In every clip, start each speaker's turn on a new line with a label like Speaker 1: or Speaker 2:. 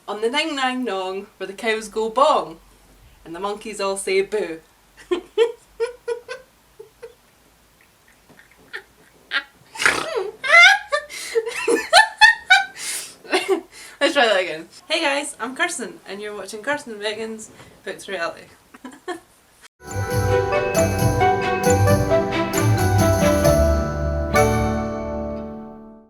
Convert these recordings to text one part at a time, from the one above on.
Speaker 1: On the Ning Nang Nong, where the cows go bong, and the monkeys all say boo. Let's try that again. Hey guys, I'm Kirsten, and you're watching Kirsten Megan's Book to Reality.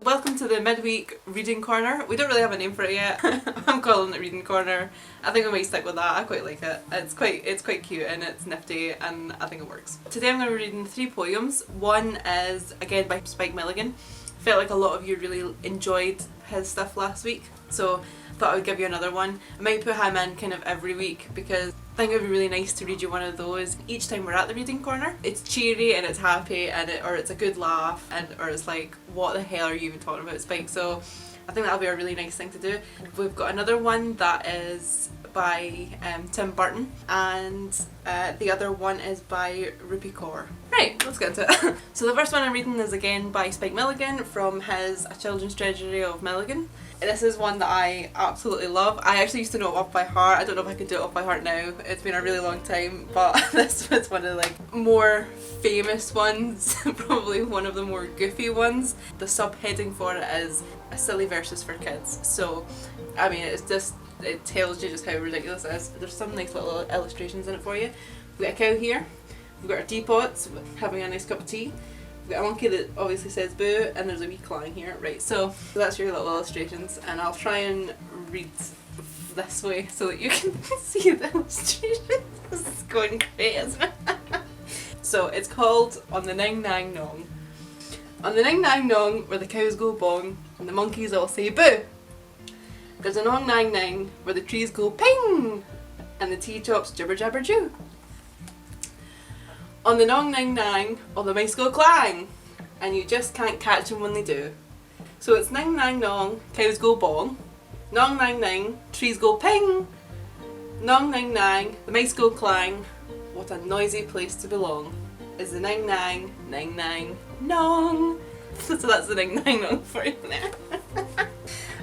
Speaker 1: Welcome to the midweek reading corner. We don't really have a name for it yet. I'm calling it reading corner. I think I might stick with that. I quite like it. It's quite cute and it's nifty and I think it works. Today I'm going to be reading 3 poems. One is again by Spike Milligan. Felt like a lot of you really enjoyed his stuff last week, so I thought I would give you another one. I might put him in kind of every week because I think it would be really nice to read you one of those each time we're at the reading corner. It's cheery and it's happy and or it's a good laugh or it's like, what the hell are you even talking about, Spike? So I think that'll be a really nice thing to do. We've got another one that is by Tim Burton and the other one is by Rupi Kaur. Right, let's get into it. So the first one I'm reading is again by Spike Milligan from his A Children's Treasury of Milligan. This is one that I absolutely love. I actually used to know it off by heart. I don't know if I can do it off by heart now. It's been a really long time, but this was one of the like more famous ones, probably one of the more goofy ones. The subheading for it is A Silly Verses for Kids. So, I mean, it tells you just how ridiculous it is. There's some nice little illustrations in it for you. We've got a cow here. We've got our teapots having a nice cup of tea. We've got a monkey that obviously says boo, and there's a wee clang here. Right, so that's your little illustrations, and I'll try and read this way so that you can see the illustrations. This is going great, isn't it? So it's called On the Ning Nang Nong. On the Ning Nang Nong, where the cows go bong, and the monkeys all say boo. There's a nong nang nang, where the trees go ping, and the tea chops jibber jabber joo. On the nong nang nang, all the mice go clang, and you just can't catch them when they do. So it's ning nang nong, cows go bong, nong nang nang, trees go ping, nong nang nang, the mice go clang. What a noisy place to belong is the ning nang, ning nang, nong. So that's the ning nang nong for you there.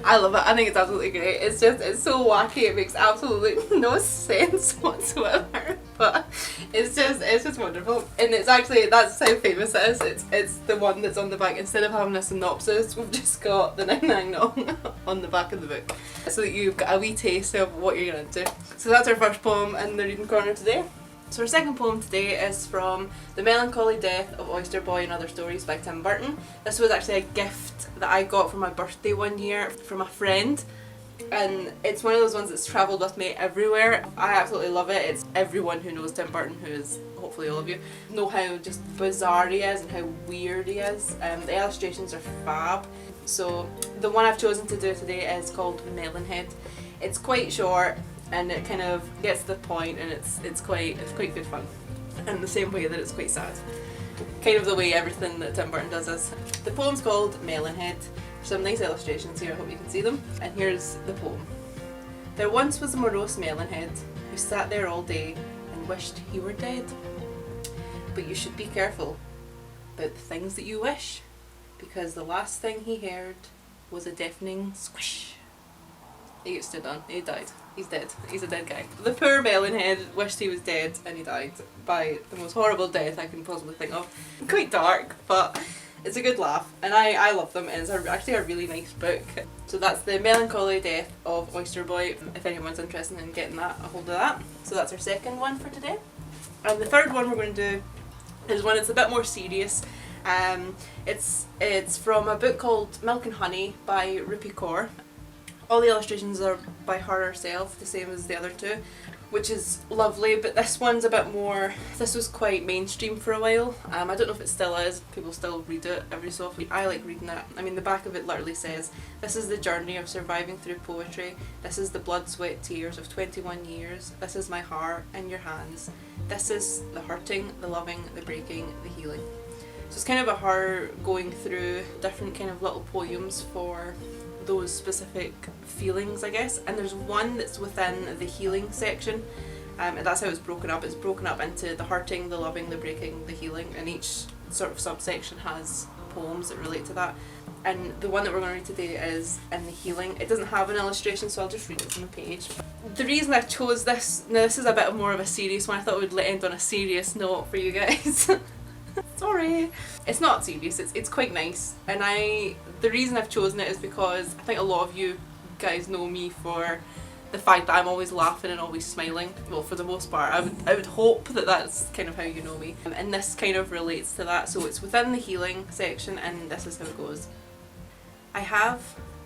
Speaker 1: I love it. I think it's absolutely great. It's so wacky. It makes absolutely no sense whatsoever. But it's just wonderful. And it's actually, that's how famous it is. It's the one that's on the back. Instead of having a synopsis, we've just got the Ning Nang Nong on the back of the book. So that you've got a wee taste of what you're into. So that's our first poem in the reading corner today. So our second poem today is from The Melancholy Death of Oyster Boy and Other Stories by Tim Burton. This was actually a gift that I got for my birthday one year from a friend, and it's one of those ones that's travelled with me everywhere. I absolutely love it. It's everyone who knows Tim Burton, who is hopefully all of you, know how just bizarre he is and how weird he is. The illustrations are fab. So the one I've chosen to do today is called Melonhead. It's quite short and it kind of gets to the point, and it's quite good fun, in the same way that it's quite sad. Kind of the way everything that Tim Burton does is. The poem's called Melonhead. Some nice illustrations here, I hope you can see them. And here's the poem. There once was a morose melonhead who sat there all day and wished he were dead. But you should be careful about the things that you wish, because the last thing he heard was a deafening squish. He gets stood on. He died. He's dead. He's a dead guy. The poor melonhead wished he was dead, and he died by the most horrible death I can possibly think of. Quite dark, but it's a good laugh, and I love them, and it's actually a really nice book. So that's The Melancholy Death of Oyster Boy, if anyone's interested in getting that, a hold of that. So that's our second one for today. And the third one we're going to do is one that's a bit more serious. It's from a book called Milk and Honey by Rupi Kaur. All the illustrations are by her herself, the same as the other two, which is lovely, but this one's a bit more, this was quite mainstream for a while. I don't know if it still is, people still read it every so often. I like reading it. I mean, the back of it literally says, this is the journey of surviving through poetry, this is the blood, sweat, tears of 21 years, this is my heart in your hands, this is the hurting, the loving, the breaking, the healing. So it's kind of a her going through different kind of little poems for those specific feelings, I guess. And there's one that's within the healing section, and that's how it's broken up. It's broken up into the hurting, the loving, the breaking, the healing, and each sort of subsection has poems that relate to that. And the one that we're going to read today is In the Healing. It doesn't have an illustration, so I'll just read it from the page. The reason I chose this, now this is a bit more of a serious one, I thought it would end on a serious note for you guys. Sorry. It's not serious, it's quite nice. And the reason I've chosen it is because I think a lot of you guys know me for the fact that I'm always laughing and always smiling. Well, for the most part. I would hope that that's kind of how you know me. And this kind of relates to that. So it's within the healing section, and this is how it goes. I have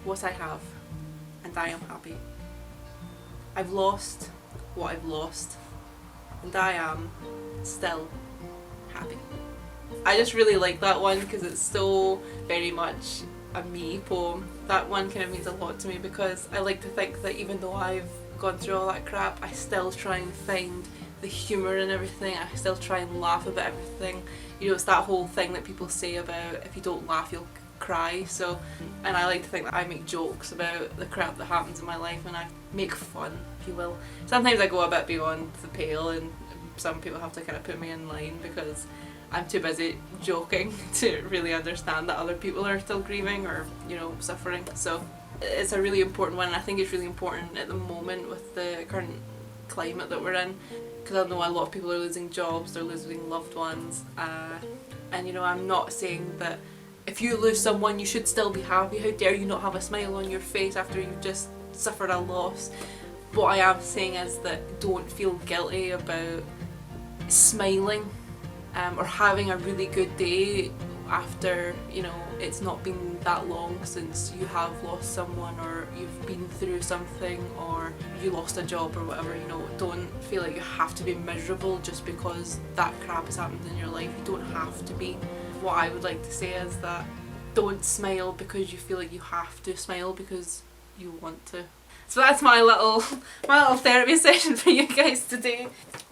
Speaker 1: what I have, and I am happy. I've lost what I've lost, and I am still happy. I just really like that one because it's so very much a me poem. That one kind of means a lot to me because I like to think that even though I've gone through all that crap, I still try and find the humour in everything. I still try and laugh about everything. You know, it's that whole thing that people say about if you don't laugh you'll cry. So, and I like to think that I make jokes about the crap that happens in my life and I make fun, if you will. Sometimes I go a bit beyond the pale and some people have to kind of put me in line because I'm too busy joking to really understand that other people are still grieving or, you know, suffering. So it's a really important one, and I think it's really important at the moment with the current climate that we're in, because I know a lot of people are losing jobs, they're losing loved ones, and you know, I'm not saying that if you lose someone you should still be happy. How dare you not have a smile on your face after you've just suffered a loss. What I am saying is that don't feel guilty about smiling or having a really good day after, you know, it's not been that long since you have lost someone or you've been through something or you lost a job or whatever. You know, don't feel like you have to be miserable just because that crap has happened in your life. You don't have to be. What I would like to say is that don't smile because you feel like you have to, smile because you want to. So that's my little therapy session for you guys today.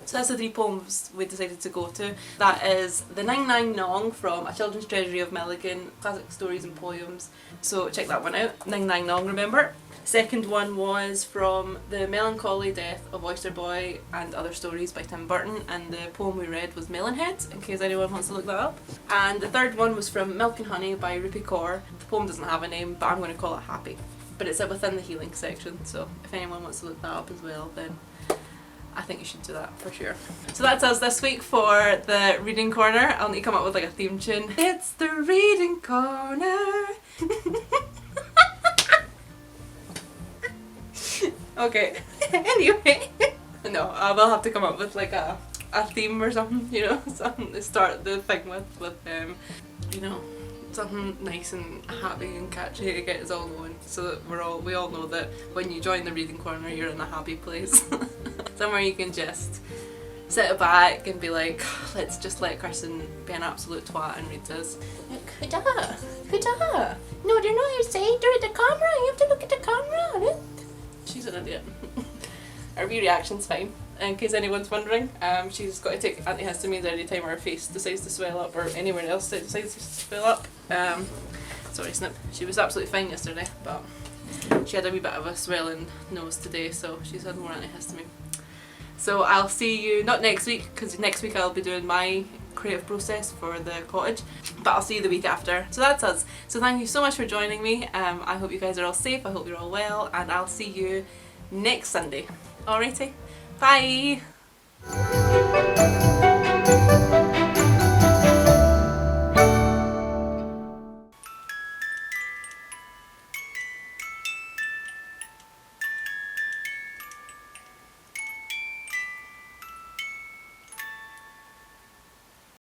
Speaker 1: So that's the 3 poems we decided to go to. That is the Ning Nang Nong from A Children's Treasury of Milligan, Classic Stories and Poems. So check that one out. Ning Nang Nong, remember? Second one was from The Melancholy Death of Oyster Boy and Other Stories by Tim Burton, and the poem we read was Melonheads, in case anyone wants to look that up. And the third one was from Milk and Honey by Rupi Kaur. The poem doesn't have a name, but I'm going to call it Happy. But it's within the healing section, so if anyone wants to look that up as well, then I think you should do that for sure. So that's us this week for the reading corner. I'll need to come up with like a theme tune. It's the reading corner. Okay, anyway. No, I will have to come up with like a theme or something, you know, something to start the thing with you know, something nice and happy and catchy to get us all going, so that we all know that when you join the reading corner you're in a happy place. Somewhere you can just sit back and be like, let's just let Kirsten be an absolute twat and read this. Kuda. No, they're not outside, they're at the camera, you have to look at the camera. Look. She's an idiot. Her reaction's fine. In case anyone's wondering, she's got to take antihistamines any time her face decides to swell up or anywhere else that decides to swell up. Sorry, Snip. She was absolutely fine yesterday, but she had a wee bit of a swelling nose today, so she's had more antihistamine. So I'll see you, not next week, because next week I'll be doing my creative process for the cottage, but I'll see you the week after. So that's us. So thank you so much for joining me. I hope you guys are all safe, I hope you're all well, and I'll see you next Sunday. Alrighty, bye!